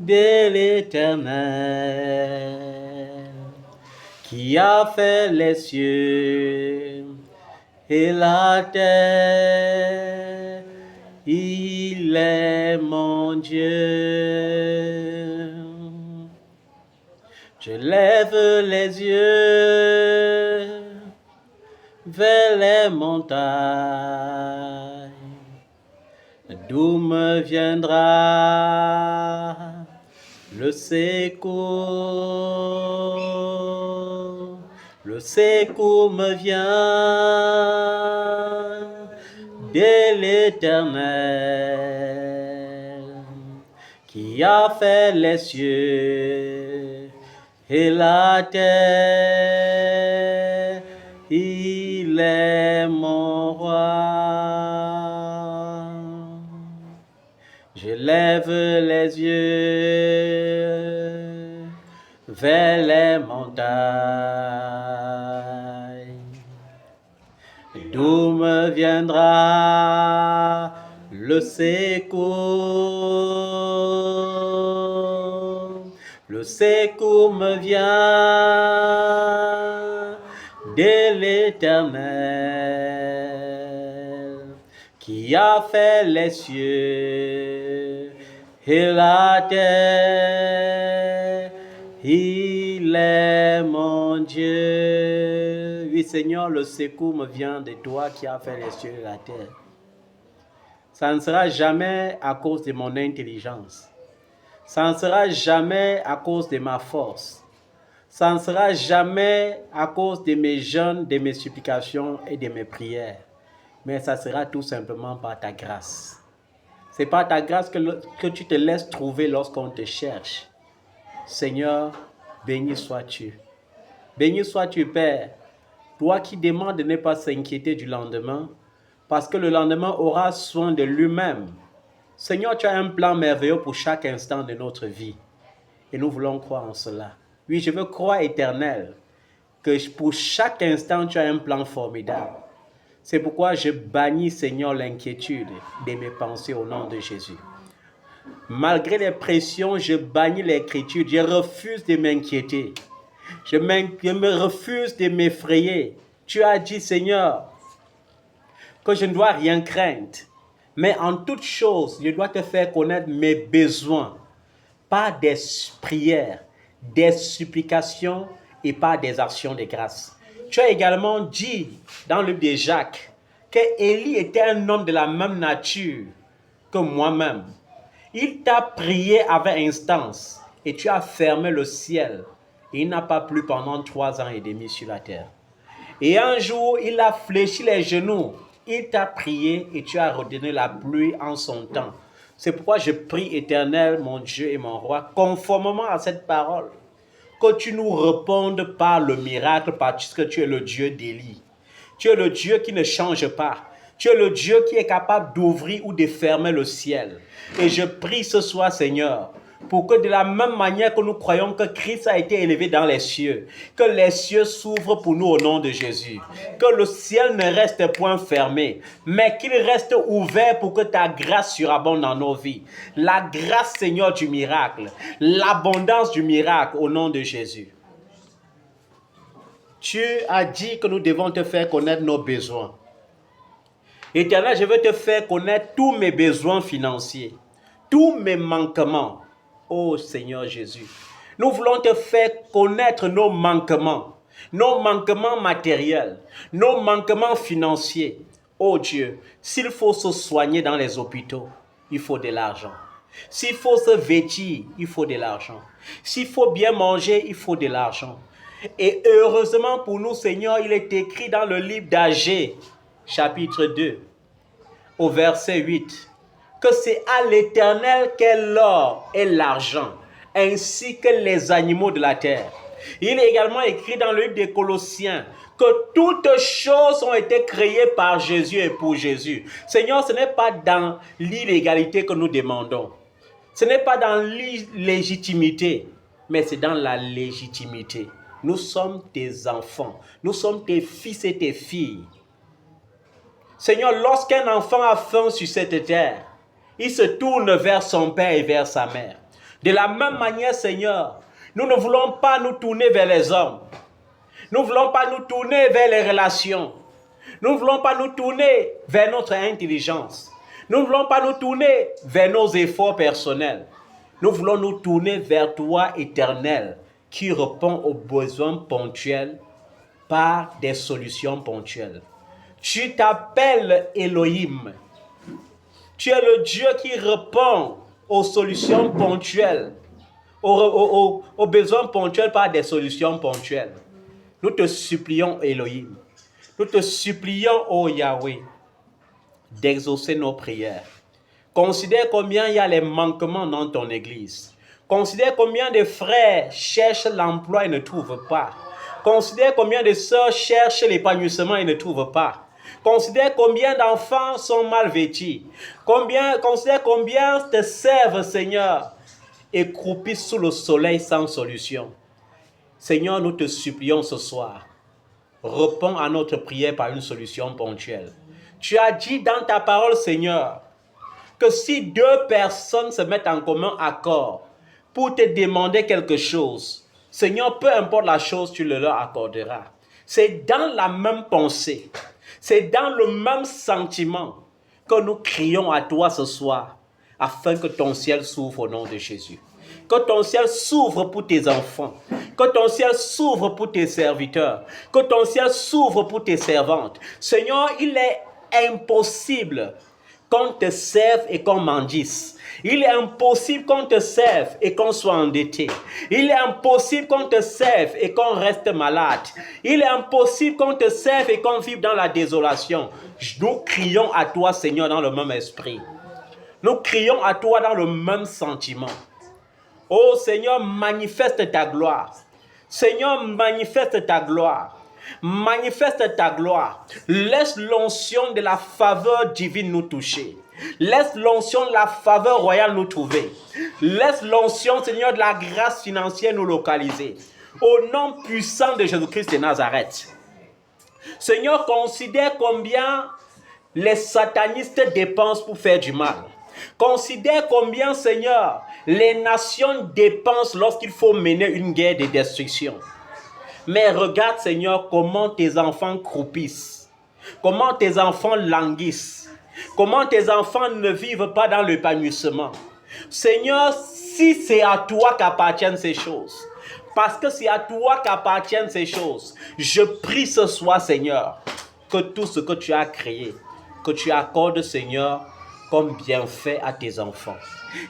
de l'Éternel, qui a fait les cieux et la terre. Il est mon Dieu. Je lève les yeux vers les montagnes. D'où me viendra le secours? Le secours me vient de l'Éternel, qui a fait les cieux et la terre. Il est mon roi. Je lève les yeux vers les montagnes. D'où me viendra le secours? Le secours me vient de l'Éternel, qui a fait les cieux et la terre. Il est mon Dieu. Oui, Seigneur, le secours me vient de toi qui as fait les cieux et la terre. Ça ne sera jamais à cause de mon intelligence. Ça ne sera jamais à cause de ma force. Ça ne sera jamais à cause de mes jeûnes, de mes supplications et de mes prières. Mais ça sera tout simplement par ta grâce. C'est par ta grâce que tu te laisses trouver lorsqu'on te cherche. Seigneur, béni sois-tu. Béni sois-tu, Père. Toi qui demandes de ne pas s'inquiéter du lendemain, parce que le lendemain aura soin de lui-même. Seigneur, tu as un plan merveilleux pour chaque instant de notre vie. Et nous voulons croire en cela. Oui, je veux croire, Éternel, que pour chaque instant, tu as un plan formidable. C'est pourquoi je bannis, Seigneur, l'inquiétude de mes pensées au nom de Jésus. Malgré les pressions, je bannis l'inquiétude. Je refuse de m'inquiéter. Je me refuse de m'effrayer. Tu as dit, Seigneur, que je ne dois rien craindre. Mais en toute chose, je dois te faire connaître mes besoins. Par des prières, des supplications et par des actions de grâce. Tu as également dit dans le livre de Jacques que Élie était un homme de la même nature que moi-même. Il t'a prié avec instance et tu as fermé le ciel. Et il n'a pas plu pendant 3 ans et demi sur la terre. Et un jour, il a fléchi les genoux. Il t'a prié et tu as redonné la pluie en son temps. C'est pourquoi je prie, Éternel, mon Dieu et mon roi, conformément à cette parole, que tu nous répondes par le miracle, parce que tu es le Dieu d'Élie. Tu es le Dieu qui ne change pas. Tu es le Dieu qui est capable d'ouvrir ou de fermer le ciel. Et je prie ce soir, Seigneur, pour que de la même manière que nous croyons que Christ a été élevé dans les cieux, que les cieux s'ouvrent pour nous au nom de Jésus, que le ciel ne reste point fermé, mais qu'il reste ouvert pour que ta grâce surabonde dans nos vies. La grâce, Seigneur, du miracle, l'abondance du miracle au nom de Jésus. Tu as dit que nous devons te faire connaître nos besoins. Éternel, je veux te faire connaître tous mes besoins financiers, tous mes manquements. Oh Seigneur Jésus, nous voulons te faire connaître nos manquements matériels, nos manquements financiers. Oh Dieu, s'il faut se soigner dans les hôpitaux, il faut de l'argent. S'il faut se vêtir, il faut de l'argent. S'il faut bien manger, il faut de l'argent. Et heureusement pour nous, Seigneur, il est écrit dans le livre d'Agée, chapitre 2, au verset 8, que c'est à l'Éternel qu'est l'or et l'argent, ainsi que les animaux de la terre. Il est également écrit dans le livre des Colossiens que toutes choses ont été créées par Jésus et pour Jésus. Seigneur, ce n'est pas dans l'illégalité que nous demandons. Ce n'est pas dans l'illégitimité, mais c'est dans la légitimité. Nous sommes tes enfants, nous sommes tes fils et tes filles. Seigneur, lorsqu'un enfant a faim sur cette terre, il se tourne vers son père et vers sa mère. De la même manière, Seigneur, nous ne voulons pas nous tourner vers les hommes. Nous ne voulons pas nous tourner vers les relations. Nous ne voulons pas nous tourner vers notre intelligence. Nous ne voulons pas nous tourner vers nos efforts personnels. Nous voulons nous tourner vers toi, Éternel, qui répond aux besoins ponctuels par des solutions ponctuelles. Tu t'appelles Elohim. Tu es le Dieu qui répond aux solutions ponctuelles, aux besoins ponctuels par des solutions ponctuelles. Nous te supplions, Elohim. Nous te supplions, ô Yahweh, d'exaucer nos prières. Considère combien il y a les manquements dans ton église. Considère combien de frères cherchent l'emploi et ne trouvent pas. Considère combien de sœurs cherchent l'épanouissement et ne trouvent pas. Considère combien d'enfants sont mal vêtus. Considère combien te servent, Seigneur, et croupissent sous le soleil sans solution. Seigneur, nous te supplions ce soir. Réponds à notre prière par une solution ponctuelle. Tu as dit dans ta parole, Seigneur, que si deux personnes se mettent en commun accord pour te demander quelque chose, Seigneur, peu importe la chose, tu le leur accorderas. C'est dans la même pensée, c'est dans le même sentiment que nous crions à toi ce soir, afin que ton ciel s'ouvre au nom de Jésus. Que ton ciel s'ouvre pour tes enfants. Que ton ciel s'ouvre pour tes serviteurs. Que ton ciel s'ouvre pour tes servantes. Seigneur, il est impossible qu'on te serve et qu'on mendisse. Il est impossible qu'on te serve et qu'on soit endetté. Il est impossible qu'on te serve et qu'on reste malade. Il est impossible qu'on te serve et qu'on vive dans la désolation. Nous crions à toi, Seigneur, dans le même esprit. Nous crions à toi dans le même sentiment. Oh Seigneur, manifeste ta gloire. Seigneur, manifeste ta gloire. Manifeste ta gloire. Laisse l'onction de la faveur divine nous toucher. Laisse l'onction de la faveur royale nous trouver. Laisse l'onction, Seigneur, de la grâce financière nous localiser. Au nom puissant de Jésus-Christ de Nazareth. Seigneur, considère combien les satanistes dépensent pour faire du mal. Considère combien, Seigneur, les nations dépensent lorsqu'il faut mener une guerre de destruction. Mais regarde, Seigneur, comment tes enfants croupissent, comment tes enfants languissent, comment tes enfants ne vivent pas dans l'épanouissement. Seigneur, si c'est à toi qu'appartiennent ces choses, parce que c'est à toi qu'appartiennent ces choses, je prie ce soir, Seigneur, que tout ce que tu as créé, que tu accordes, Seigneur, comme bienfait à tes enfants.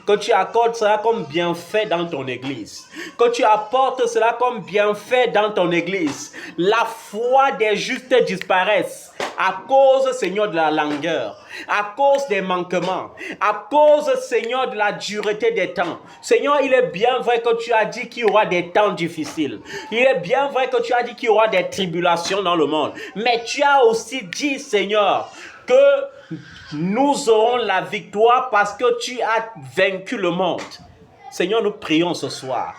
Que tu accordes cela comme bienfait dans ton église. Que tu apportes cela comme bienfait dans ton église. La foi des justes disparaisse à cause, Seigneur, de la langueur, à cause des manquements, à cause, Seigneur, de la dureté des temps. Seigneur, il est bien vrai que tu as dit qu'il y aura des temps difficiles. Il est bien vrai que tu as dit qu'il y aura des tribulations dans le monde. Mais tu as aussi dit, Seigneur, que nous aurons la victoire parce que tu as vaincu le monde. Seigneur, nous prions ce soir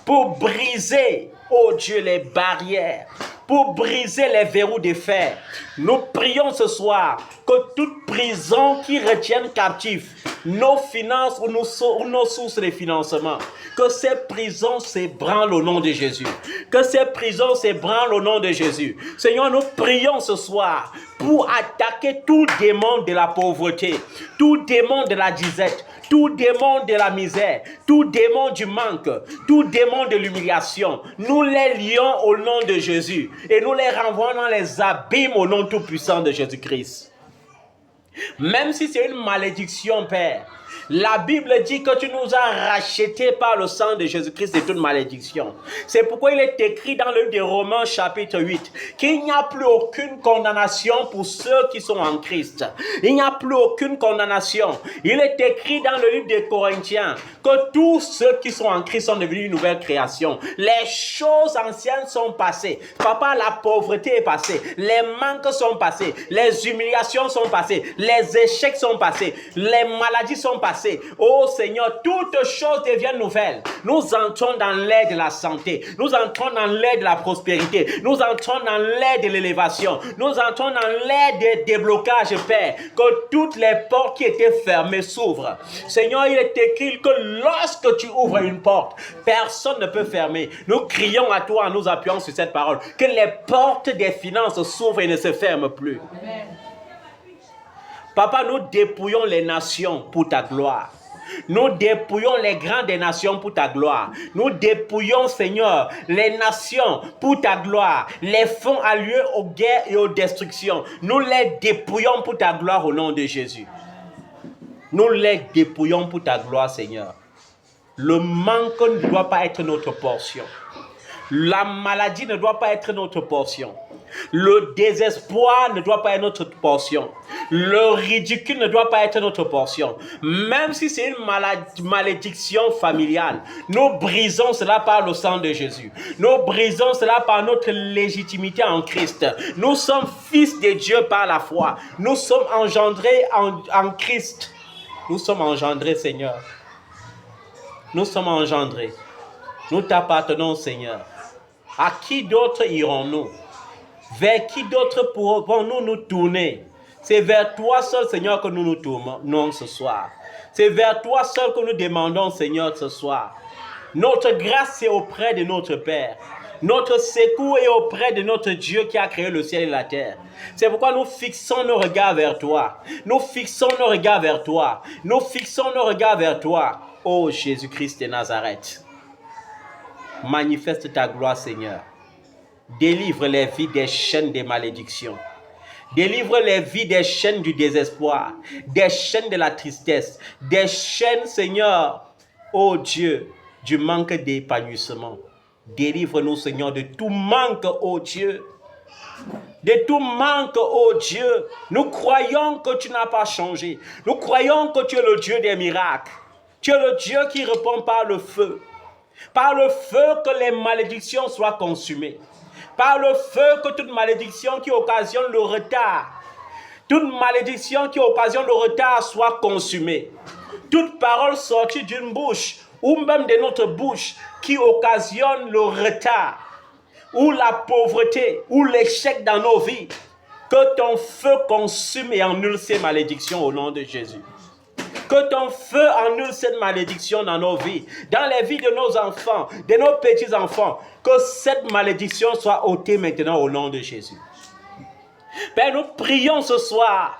pour briser, oh Dieu, les barrières, pour briser les verrous de fer. Nous prions ce soir que toute prison qui retienne captifs nos finances ou nos sources de financement, que ces prisons s'ébranlent au nom de Jésus. Que ces prisons s'ébranlent au nom de Jésus. Seigneur, nous prions ce soir pour attaquer tout démon de la pauvreté, tout démon de la disette, tout démon de la misère, tout démon du manque, tout démon de l'humiliation. Nous les lions au nom de Jésus et nous les renvoyons dans les abîmes au nom tout-puissant de Jésus-Christ. Même si c'est une malédiction, Père, la Bible dit que tu nous as rachetés par le sang de Jésus-Christ de toute malédiction. C'est pourquoi il est écrit dans le livre des Romains chapitre 8 qu'il n'y a plus aucune condamnation pour ceux qui sont en Christ. Il n'y a plus aucune condamnation. Il est écrit dans le livre des Corinthiens que tous ceux qui sont en Christ sont devenus une nouvelle création. Les choses anciennes sont passées. Papa, la pauvreté est passée. Les manques sont passés. Les humiliations sont passées. Les échecs sont passés. Les maladies sont passées. Oh Seigneur, toutes choses deviennent nouvelles. Nous entrons dans l'ère de la santé. Nous entrons dans l'ère de la prospérité. Nous entrons dans l'ère de l'élévation. Nous entrons dans l'ère des déblocages, Père. Que toutes les portes qui étaient fermées s'ouvrent. Seigneur, il est écrit que lorsque tu ouvres une porte, personne ne peut fermer. Nous crions à toi en nous appuyant sur cette parole. Que les portes des finances s'ouvrent et ne se ferment plus. Amen. Papa, nous dépouillons les nations pour ta gloire. Nous dépouillons les grands des nations pour ta gloire. Nous dépouillons, Seigneur, les nations pour ta gloire. Les fonds à lieu aux guerres et aux destructions. Nous les dépouillons pour ta gloire au nom de Jésus. Nous les dépouillons pour ta gloire, Seigneur. Le manque ne doit pas être notre portion. La maladie ne doit pas être notre portion. Le désespoir ne doit pas être notre portion. Le ridicule ne doit pas être notre portion. Même si c'est une malédiction familiale, nous brisons cela par le sang de Jésus. Nous brisons cela par notre légitimité en Christ. Nous sommes fils de Dieu par la foi. Nous sommes engendrés en Christ. Nous sommes engendrés, Seigneur. Nous sommes engendrés. Nous t'appartenons, Seigneur. À qui d'autre irons-nous? Vers qui d'autre pourrons-nous nous tourner? C'est vers toi seul, Seigneur, que nous nous tournons ce soir. C'est vers toi seul que nous demandons, Seigneur, ce soir. Notre grâce est auprès de notre Père. Notre secours est auprès de notre Dieu qui a créé le ciel et la terre. C'est pourquoi nous fixons nos regards vers toi. Nous fixons nos regards vers toi. Nous fixons nos regards vers toi. Ô Jésus-Christ de Nazareth. Manifeste ta gloire, Seigneur. Délivre les vies des chaînes des malédictions. Délivre les vies des chaînes du désespoir, des chaînes de la tristesse, des chaînes, Seigneur, ô Dieu, du manque d'épanouissement. Délivre-nous, Seigneur, de tout manque, ô Dieu. De tout manque, ô Dieu. Nous croyons que tu n'as pas changé. Nous croyons que tu es le Dieu des miracles. Tu es le Dieu qui répond par le feu. Par le feu que les malédictions soient consumées. Par le feu que toute malédiction qui occasionne le retard, toute malédiction qui occasionne le retard soit consumée. Toute parole sortie d'une bouche ou même de notre bouche qui occasionne le retard ou la pauvreté ou l'échec dans nos vies, que ton feu consume et annule ces malédictions au nom de Jésus. Que ton feu annule cette malédiction dans nos vies, dans les vies de nos enfants, de nos petits-enfants. Que cette malédiction soit ôtée maintenant au nom de Jésus. Père, nous prions ce soir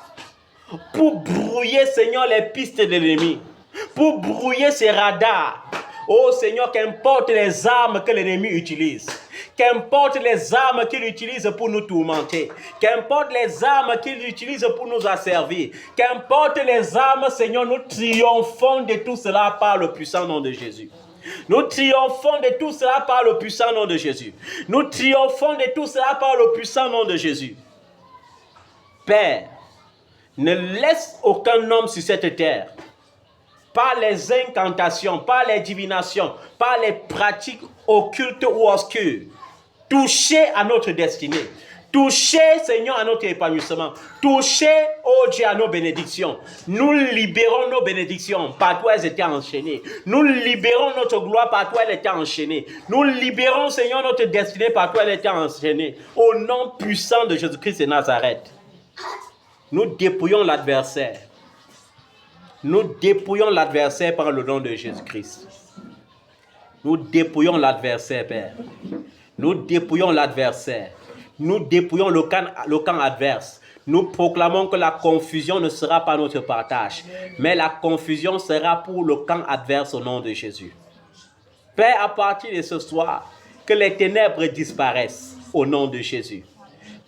pour brouiller, Seigneur, les pistes de l'ennemi. Pour brouiller ses radars. Oh Seigneur, qu'importe les armes que l'ennemi utilise. Qu'importe les armes qu'il utilise pour nous tourmenter. Qu'importe les armes qu'il utilise pour nous asservir. Qu'importe les armes, Seigneur, nous triomphons de tout cela par le puissant nom de Jésus. Nous triomphons de tout cela par le puissant nom de Jésus. Nous triomphons de tout cela par le puissant nom de Jésus. Père, ne laisse aucun homme sur cette terre, par les incantations, par les divinations, par les pratiques occultes ou obscures, toucher à notre destinée. Toucher, Seigneur, à notre épanouissement. Toucher, oh Dieu, à nos bénédictions. Nous libérons nos bénédictions. Par toi, elles étaient enchaînées. Nous libérons notre gloire. Par toi, elle était enchaînée. Nous libérons, Seigneur, notre destinée. Par toi, elle était enchaînée. Au nom puissant de Jésus-Christ de Nazareth. Nous dépouillons l'adversaire. Nous dépouillons l'adversaire par le nom de Jésus-Christ. Nous dépouillons l'adversaire, Père. Nous dépouillons l'adversaire. Nous dépouillons le camp adverse. Nous proclamons que la confusion ne sera pas notre partage, mais la confusion sera pour le camp adverse au nom de Jésus. Père, à partir de ce soir, que les ténèbres disparaissent au nom de Jésus.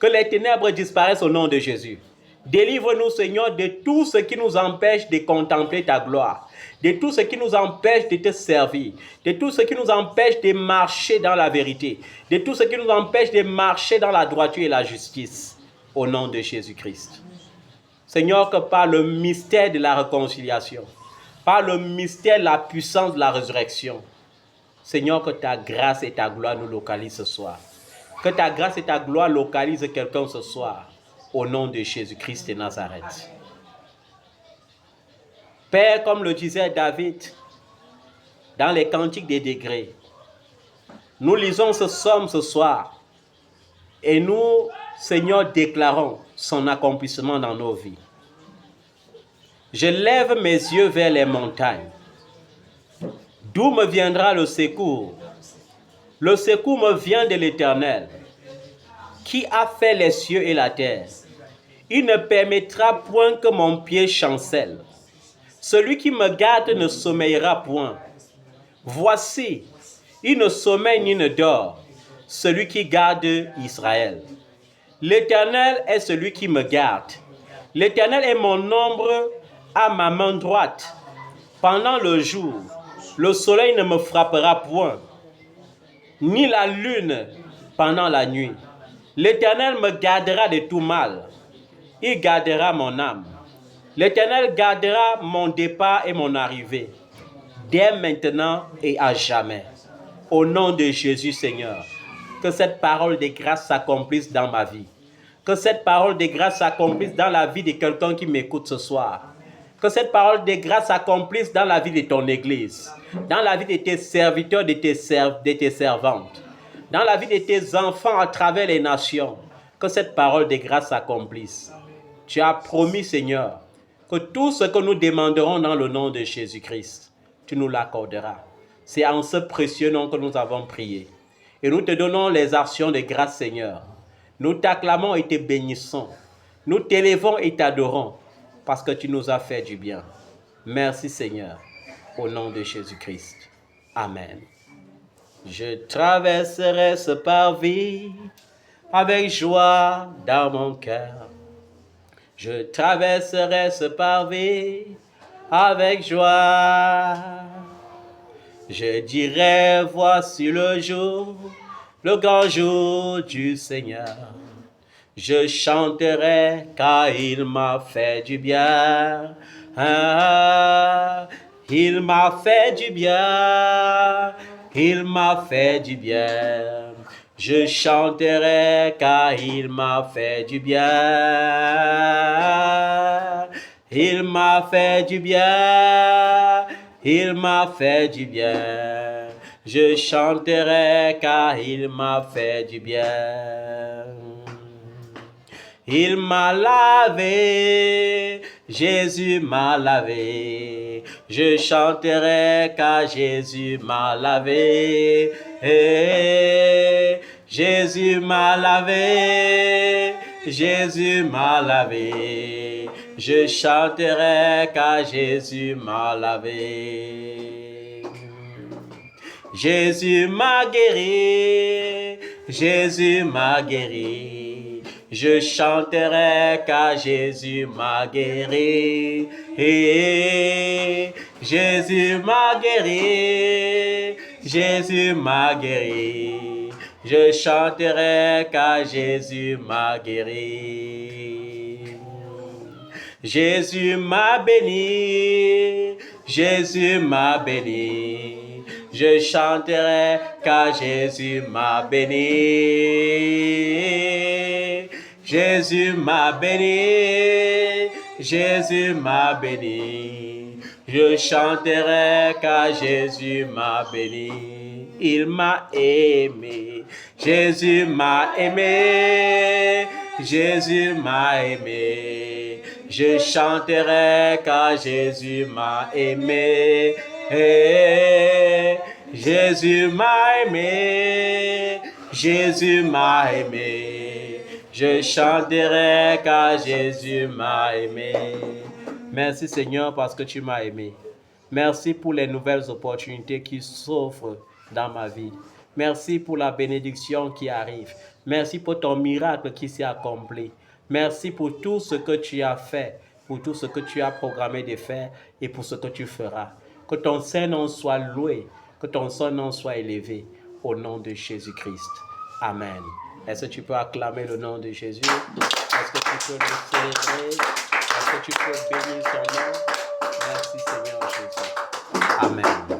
Que les ténèbres disparaissent au nom de Jésus. Délivre-nous, Seigneur, de tout ce qui nous empêche de contempler ta gloire, de tout ce qui nous empêche de te servir, de tout ce qui nous empêche de marcher dans la vérité, de tout ce qui nous empêche de marcher dans la droiture et la justice, au nom de Jésus-Christ. Seigneur, que par le mystère de la réconciliation, par le mystère de la puissance de la résurrection, Seigneur, que ta grâce et ta gloire nous localisent ce soir. Que ta grâce et ta gloire localisent quelqu'un ce soir. Au nom de Jésus-Christ de Nazareth. Père, comme le disait David dans les Cantiques des degrés, nous lisons ce psaume ce soir et nous, Seigneur, déclarons son accomplissement dans nos vies. Je lève mes yeux vers les montagnes. D'où me viendra le secours? Le secours me vient de l'Éternel, qui a fait les cieux et la terre. Il ne permettra point que mon pied chancelle. Celui qui me garde ne sommeillera point. Voici, il ne sommeille ni ne dort, celui qui garde Israël. L'Éternel est celui qui me garde. L'Éternel est mon ombre à ma main droite. Pendant le jour, le soleil ne me frappera point, ni la lune pendant la nuit. L'Éternel me gardera de tout mal. Il gardera mon âme. L'Éternel gardera mon départ et mon arrivée, dès maintenant et à jamais. Au nom de Jésus, Seigneur, que cette parole de grâce s'accomplisse dans ma vie. Que cette parole de grâce s'accomplisse dans la vie de quelqu'un qui m'écoute ce soir. Que cette parole de grâce s'accomplisse dans la vie de ton Église, dans la vie de tes serviteurs, de tes servantes, dans la vie de tes enfants à travers les nations. Que cette parole de grâce s'accomplisse. Tu as promis, Seigneur, que tout ce que nous demanderons dans le nom de Jésus-Christ, tu nous l'accorderas. C'est en ce précieux nom que nous avons prié. Et nous te donnons les actions de grâce, Seigneur. Nous t'acclamons et te bénissons. Nous t'élèvons et t'adorons parce que tu nous as fait du bien. Merci, Seigneur, au nom de Jésus-Christ. Amen. Je traverserai ce parvis avec joie dans mon cœur. Je traverserai ce parvis avec joie. Je dirai, voici le jour, le grand jour du Seigneur. Je chanterai car il m'a fait du bien. Ah, il m'a fait du bien. Il m'a fait du bien. Je chanterai car il m'a fait du bien. Il m'a fait du bien. Il m'a fait du bien. Je chanterai car il m'a fait du bien. Il m'a lavé, Jésus m'a lavé. Je chanterai car Jésus m'a lavé. Jésus m'a lavé, Jésus m'a lavé. Je chanterai car Jésus m'a lavé. Jésus m'a guéri, Jésus m'a guéri. Je chanterai car Jésus m'a guéri. Jésus m'a guéri, Jésus m'a guéri. Je chanterai car Jésus m'a guéri. Jésus m'a béni, Jésus m'a béni. Je chanterai car Jésus m'a béni. Jésus m'a béni, Jésus m'a béni. Je chanterai car Jésus m'a béni. Il m'a aimé, Jésus m'a aimé, Jésus m'a aimé. Je chanterai car Jésus m'a aimé. Jésus m'a aimé, Jésus m'a aimé. Je chanterai car Jésus m'a aimé. Merci Seigneur parce que tu m'as aimé. Merci pour les nouvelles opportunités qui s'offrent dans ma vie. Merci pour la bénédiction qui arrive. Merci pour ton miracle qui s'est accompli. Merci pour tout ce que tu as fait, pour tout ce que tu as programmé de faire et pour ce que tu feras. Que ton Saint-Nom soit loué, que ton Saint-Nom soit élevé au nom de Jésus-Christ. Amen. Est-ce que tu peux acclamer le nom de Jésus? Est-ce que tu peux le célébrer? Est-ce que tu peux bénir son nom? Merci Seigneur Jésus. Amen.